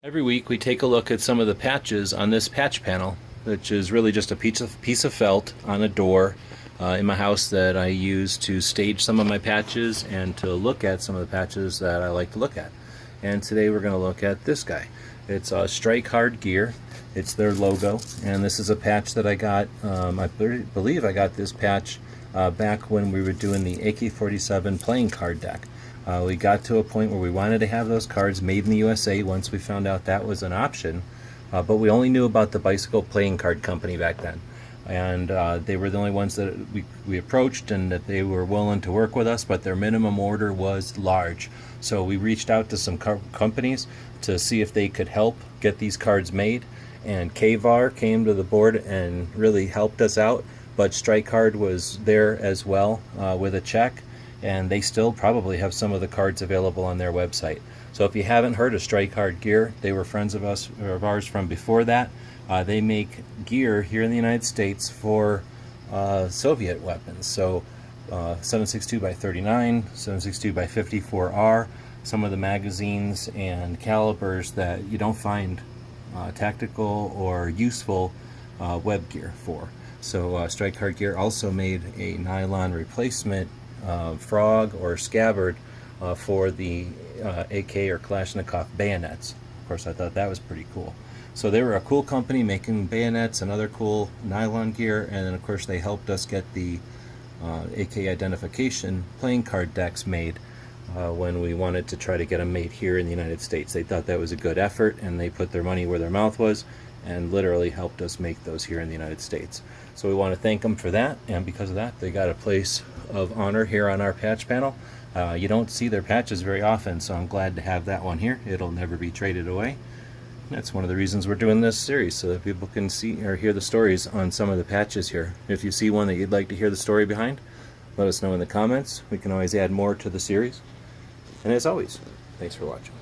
Every week we take a look at some of the patches on this patch panel, which is really just a piece of felt on a door in my house that I use to stage some of my patches and to look at some of the patches that I like to look at. And today we're going to look at this guy. It's Strike Hard Gear. It's their logo, and this is a patch that I got, I believe I got this patch back when we were doing the AK-47 playing card deck. We got to a point where we wanted to have those cards made in the USA once we found out that was an option, but we only knew about the Bicycle Playing Card Company back then, and they were the only ones that we approached, and that they were willing to work with us, but their minimum order was large. So we reached out to some companies to see if they could help get these cards made, and KVAR came to the board and really helped us out, but Strike Hard was there as well with a check, and they still probably have some of the cards available on their website. So if you haven't heard of Strike Hard Gear, they were friends of ours from before that. They make gear here in the United States for Soviet weapons. So 7.62 by 39, 7.62 by 54R, some of the magazines and calibers that you don't find tactical or useful web gear for. So Strike Hard Gear also made a nylon replacement frog or scabbard for the AK or Kalashnikov bayonets. Of course, I thought that was pretty cool. So they were a cool company making bayonets and other cool nylon gear, and then of course they helped us get the AK identification playing card decks made when we wanted to try to get them made here in the United States. They thought that was a good effort, and they put their money where their mouth was and literally helped us make those here in the United States. So we want to thank them for that, and because of that they got a place of honor here on our patch panel. You don't see their patches very often, so I'm glad to have that one here. It'll never be traded away. That's one of the reasons we're doing this series, so that people can see or hear the stories on some of the patches here. If you see one that you'd like to hear the story behind, let us know in the comments. We can always add more to the series. And as always, thanks for watching.